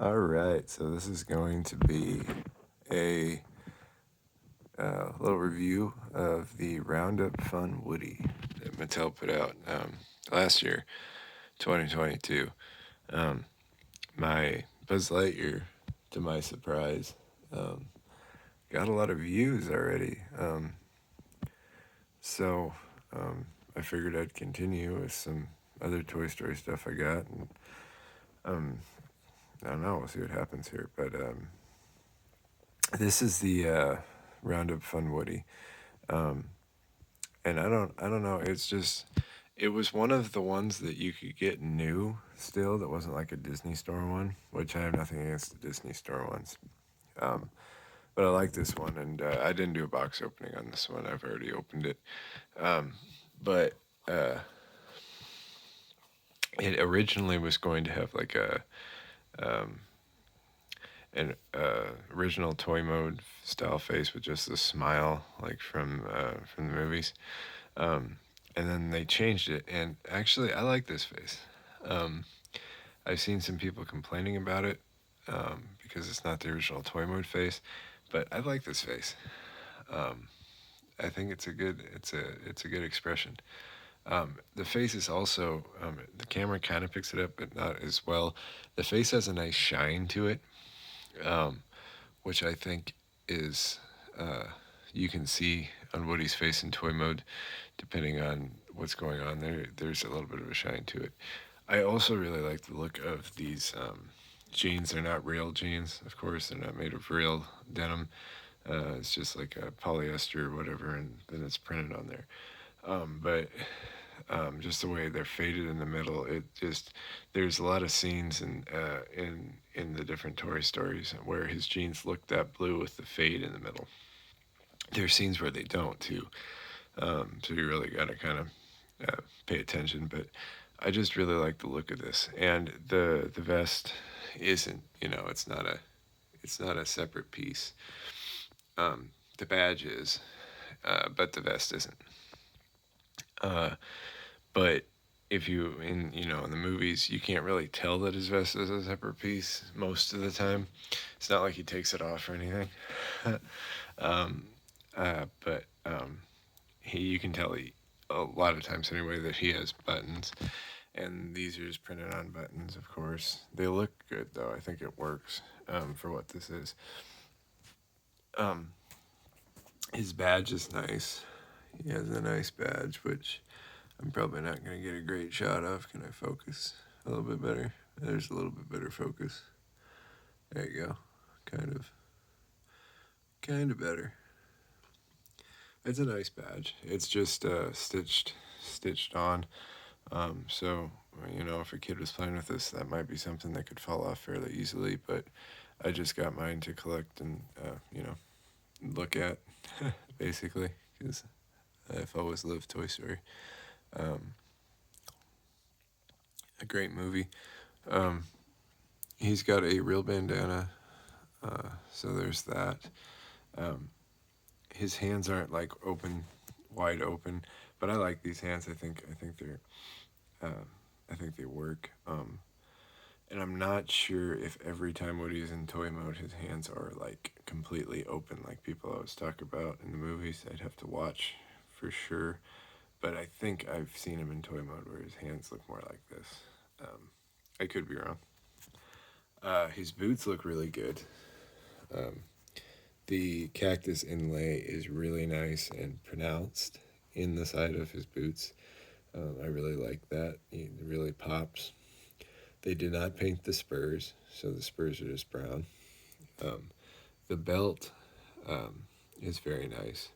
All right, so this is going to be a little review of the Roundup Fun Woody that Mattel put out last year, 2022. Um, my Buzz Lightyear, to my surprise, um, got a lot of views already. So I figured I'd continue with some other Toy Story stuff I got, and um, I don't know, we'll see what happens here. But this is the Roundup Fun Woody. Um, and I don't know. It's just, it was one of the ones that you could get new still. That wasn't like a Disney Store one, which I have nothing against the Disney Store ones. Um, but I like this one, and I didn't do a box opening on this one. I've already opened it. Um, but uh, it originally was going to have like um, an original toy mode style face with just a smile, like from the movies. Um, and then they changed it, and actually, I like this face. Um, I've seen some people complaining about it because it's not the original toy mode face, but I like this face. Um, I think it's a good expression. The face is also the camera kind of picks it up, but not as well. The face has a nice shine to it, um, which I think is uh, you can see on Woody's face in toy mode, depending on what's going on there. There's a little bit of a shine to it. I also really like the look of these jeans. They're not real jeans, of course. They're not made of real denim. It's just like a polyester or whatever, and then it's printed on there. But just the way they're faded in the middle, it just there's a lot of scenes in the different Toy Stories where his jeans look that blue with the fade in the middle. There's scenes where they don't too, so you really got to kind of pay attention. But I just really like the look of this, and the vest isn't, it's not a separate piece. The badge is, but the vest isn't. Uh, but if you in the movies, you can't really tell that his vest is a separate piece most of the time. It's not like he takes it off or anything. um, but you can tell a lot of times anyway that he has buttons, and these are just printed on buttons. Of course, they look good though. I think it works for what this is. Um, his badge is nice. He has a nice badge, which I'm probably not going to get a great shot of. Can I focus a little bit better? There's a little bit better focus. There you go. Kind of better. It's a nice badge. It's just stitched on. So if a kid was playing with this, that might be something that could fall off fairly easily. But I just got mine to collect and look at, basically, because I've always loved Toy Story. Um, a great movie. Um, he's got a real bandana, so there's that. Um, his hands aren't like wide open, but I like these hands. Uh, I think they work. And I'm not sure if every time Woody's in toy mode, his hands are like completely open, like people always talk about in the movies. I'd have to watch for sure, but I think I've seen him in toy mode where his hands look more like this. I could be wrong. His boots look really good. Um, the cactus inlay is really nice and pronounced in the side of his boots. I really like that. It really pops. They did not paint the spurs, so the spurs are just brown. Um, the belt is very nice.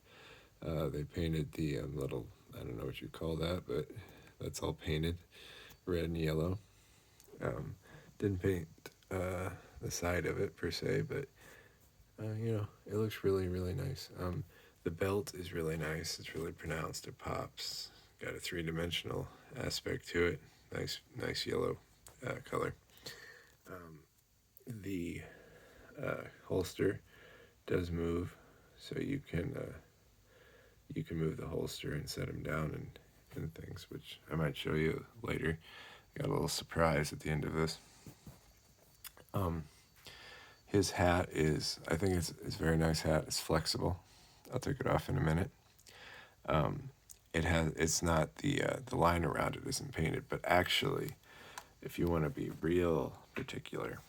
They painted the little, I don't know what you call that, but that's all painted red and yellow. Didn't paint the side of it per se, but it looks really, really nice. The belt is really nice. It's really pronounced. It pops. Got a three-dimensional aspect to it. Nice yellow color. Um, the holster does move, so you can move the holster and set them down and things, which I might show you later. Got a little surprise at the end of this. His hat is, I think it's a very nice hat. It's flexible. I'll take it off in a minute. Um, it's not the line around it isn't painted, but actually, if you want to be real particular,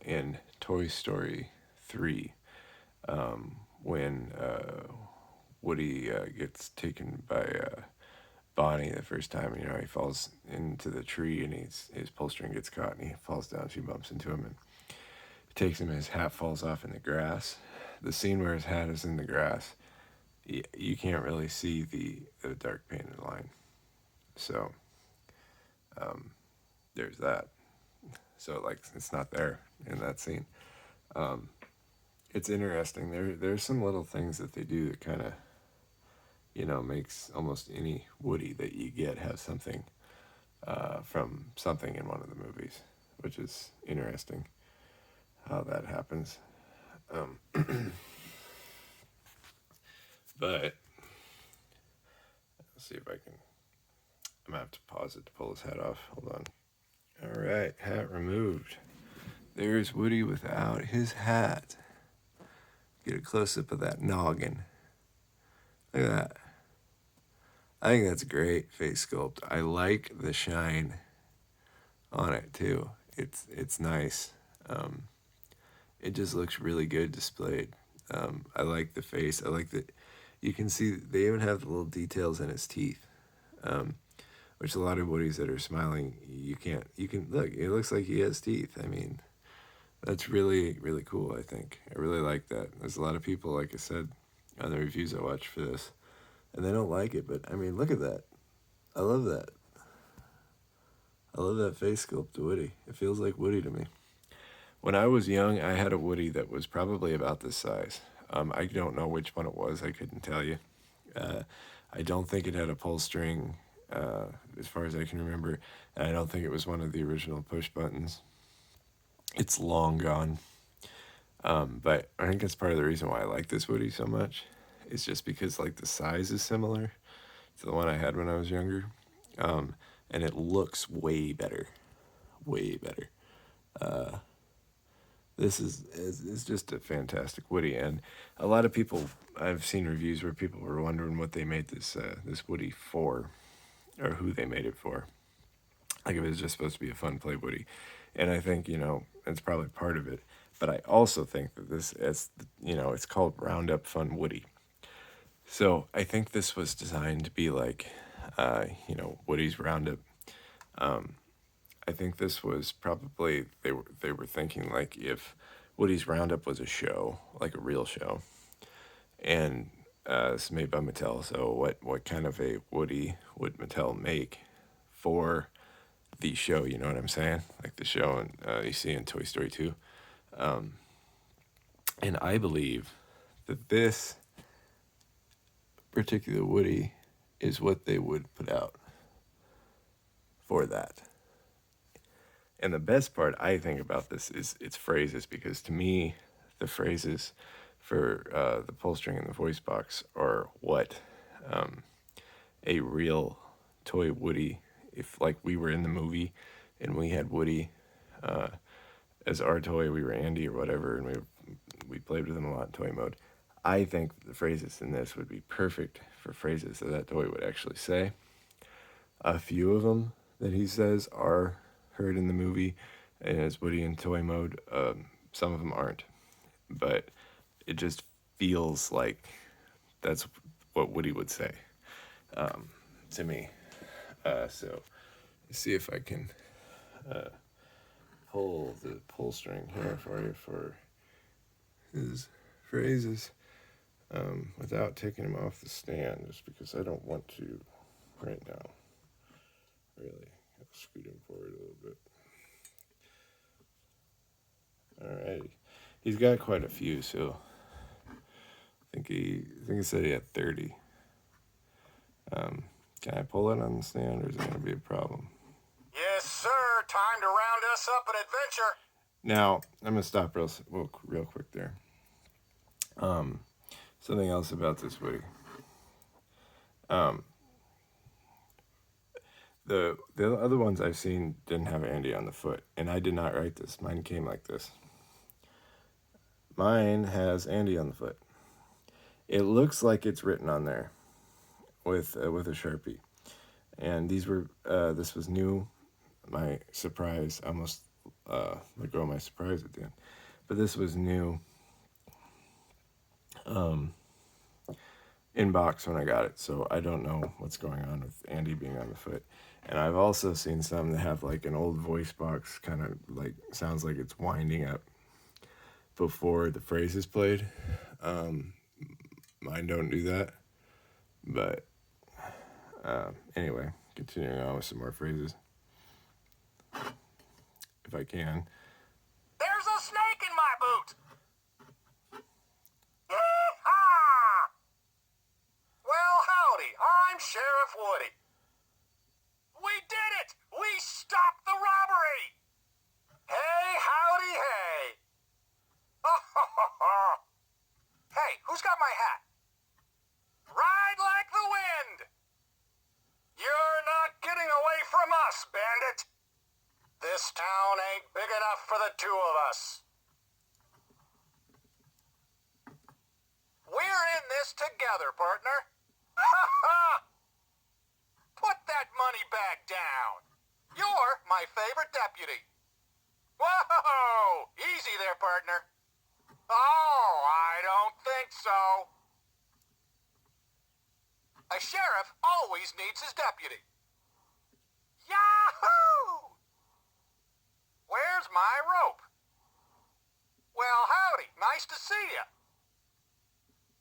in Toy Story 3, when Woody gets taken by Bonnie the first time, he falls into the tree and his pull string gets caught and he falls down. She bumps into him and takes him. His hat falls off in the grass. The scene where his hat is in the grass, you can't really see the dark painted line. So there's that. So like it's not there in that scene. It's interesting. There's some little things that they do that kind of makes almost any Woody that you get have something from something in one of the movies, which is interesting how that happens. But let's see if I can. I'm gonna have to pause it to pull his hat off. Hold on. All right, hat removed. There's Woody without his hat. Get a close up of that noggin. Look at that. I think that's great face sculpt. I like the shine on it too. It's nice. It just looks really good displayed. I like the face. I like that you can see they even have the little details in his teeth, which a lot of Woodies that are smiling, you can look. It looks like he has teeth. I mean, that's really really cool. I think I really like that. There's a lot of people, like I said, on the reviews I watched for this, and they don't like it. But I mean, look at that. I love that. I love that face sculpt to Woody. It feels like Woody to me. When I was young, I had a Woody that was probably about this size. I don't know which one it was. I couldn't tell you. I don't think it had a pull string, as far as I can remember. And I don't think it was one of the original push buttons. It's long gone. But I think that's part of the reason why I like this Woody so much. It's just because like the size is similar to the one I had when I was younger. And it looks way better. Way better. This is just a fantastic Woody, and a lot of people, I've seen reviews where people were wondering what they made this Woody for, or who they made it for. Like if it was just supposed to be a fun play Woody, and I think it's probably part of it. But I also think that this is it's called Roundup Fun Woody. So I think this was designed to be like Woody's Roundup. I think this was probably they were thinking like if Woody's Roundup was a show, like a real show, and it's made by Mattel. So what kind of a Woody would Mattel make for the show? You know what I'm saying? Like the show you see in Toy Story 2. And I believe that this particular Woody is what they would put out for that. And the best part I think about this is its phrases, because to me, the phrases for the pull string and the voice box are what a real toy Woody, if like we were in the movie and we had Woody as our toy, we were Andy or whatever, and we played with him a lot in toy mode. I think the phrases in this would be perfect for phrases that toy would actually say. A few of them that he says are heard in the movie and as Woody in toy mode. Some of them aren't, but it just feels like that's what Woody would say to me. So let's see if I can pull the pull string here for you for his phrases without taking him off the stand, just because I don't want to right now. Really, I'll scoot him forward a little bit. Alrighty, he's got quite a few, so I think he said he had 30. Can I pull it on the stand, or is it going to be a problem? Yes, sir. Time to round us up an adventure. Now, I'm going to stop real quick there. Something else about this Woody. The other ones I've seen didn't have Andy on the foot, and I did not write this. Mine came like this. Mine has Andy on the foot. It looks like it's written on there with a Sharpie. And these were this was new. My surprise, I almost let go of my surprise at the end, but this was new in box when I got it. So I don't know what's going on with Andy being on the foot. And I've also seen some that have like an old voice box, kind of like sounds like it's winding up before the phrase is played. Mine don't do that, but anyway, continuing on with some more phrases, if I can. There's a snake in my boot! Yee-haw! Well, howdy, I'm Sheriff Woody. We did it! We stopped the robbery! Hey, howdy, hey! Hey, who's got my hat? Ride like the wind! You're not getting away from us, bandit! This town ain't big enough for the two of us. We're in this together, partner. Ha ha! Put that money bag down. You're my favorite deputy. Whoa! Easy there, partner. Oh, I don't think so. A sheriff always needs his deputy. Yahoo! Where's my rope? Well, howdy. Nice to see you.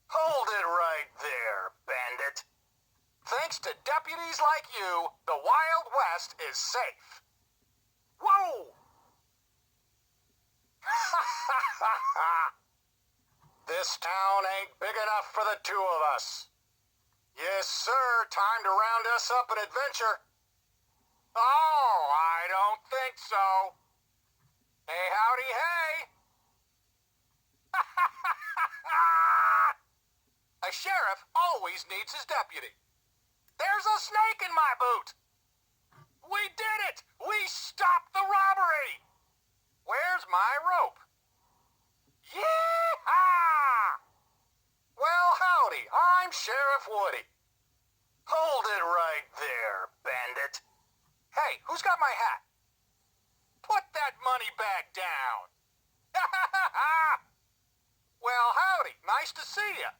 Hold it right there, bandit. Thanks to deputies like you, the Wild West is safe. Whoa! This town ain't big enough for the two of us. Yes, sir. Time to round us up an adventure. Oh, I don't think so. Hey, howdy, hey. A sheriff always needs his deputy. There's a snake in my boot. We did it! We stopped the robbery! Where's my rope? Yee-haw! Well, howdy, I'm Sheriff Woody. Hold it right there, bandit. Hey, who's got my hat? Put that money bag down. Well, howdy, nice to see you.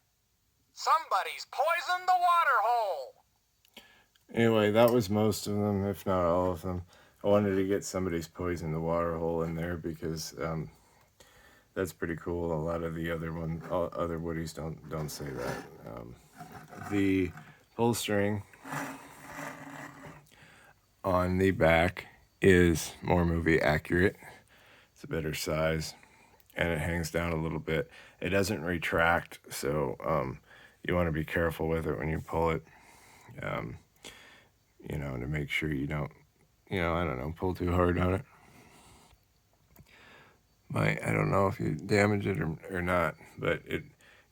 Somebody's poisoned the water hole. Anyway, that was most of them, if not all of them. I wanted to get somebody's poison the water hole in there because that's pretty cool. A lot of the other other Woodies don't say that. The pull string on the back is more movie accurate. It's a better size, and it hangs down a little bit. It doesn't retract, so you want to be careful with it when you pull it. To make sure you don't, I don't know, pull too hard on it. I don't know if you damage it or not, but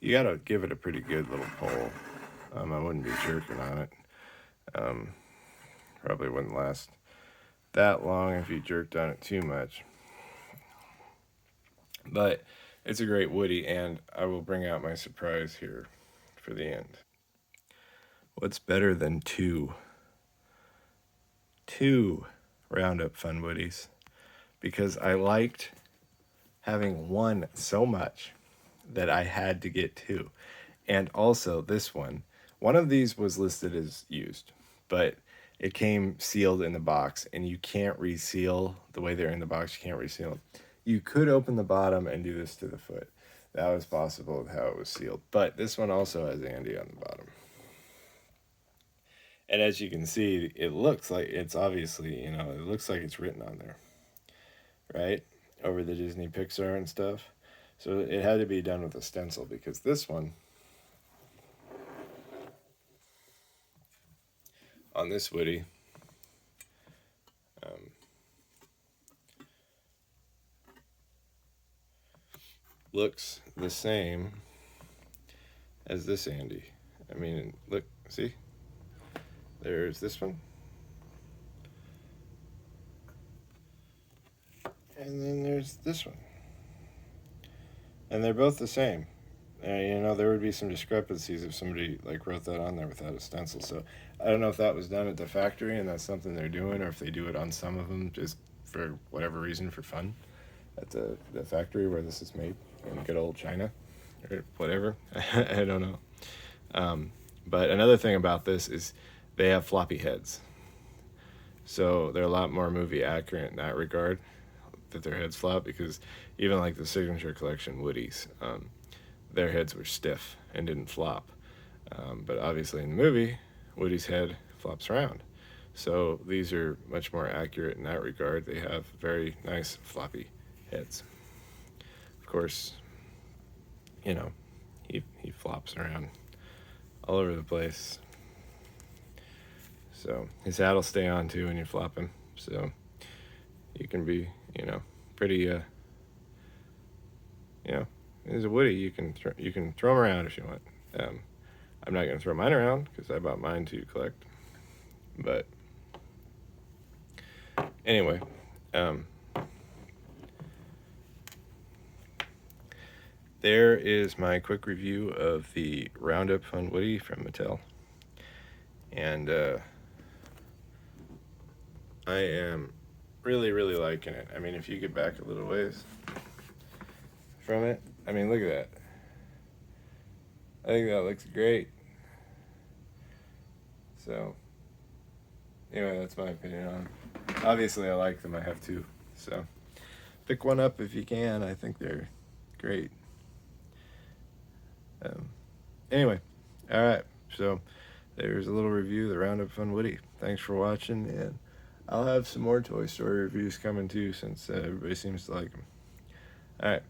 you got to give it a pretty good little pull. I wouldn't be jerking on it. Probably wouldn't last that long if you jerked on it too much. But it's a great Woody, and I will bring out my surprise here for the end. What's better than two Roundup Fun Woodies? Because I liked having one so much that I had to get two. And also this one of these was listed as used, but it came sealed in the box, and you can't reseal the way they're in the box. You can't reseal them. You could open the bottom and do this to the foot. That was possible with how it was sealed. But this one also has Andy on the bottom. And as you can see, it looks like it's obviously, it looks like it's written on there, right? Over the Disney Pixar and stuff. So it had to be done with a stencil, because this one, on this Woody, looks the same as this Andy. I mean, look, see? There's this one. And then there's this one. And they're both the same. There would be some discrepancies if somebody like wrote that on there without a stencil. So I don't know if that was done at the factory and that's something they're doing, or if they do it on some of them just for whatever reason for fun at the factory where this is made in good old China or whatever. I don't know. But another thing about this is they have floppy heads, so they're a lot more movie accurate in that regard, that their heads flop, because even like the signature collection Woodies, their heads were stiff and didn't flop. But obviously in the movie, Woody's head flops around. So these are much more accurate in that regard. They have very nice floppy heads. Of course, he flops around all over the place. So his hat will stay on too when you flop him. So you can be, pretty, he's a Woody. You can throw him around if you want. I'm not going to throw mine around because I bought mine to collect. But anyway, there is my quick review of the Roundup on Woody from Mattel. And I am really, really liking it. I mean, if you get back a little ways from it, I mean, look at that. I think that looks great. So, anyway, that's my opinion on it. Obviously, I like them. I have two. So, pick one up if you can. I think they're great. Anyway, all right. So, there's a little review of the Roundup Fun Woody. Thanks for watching, and I'll have some more Toy Story reviews coming too, since everybody seems to like them. All right.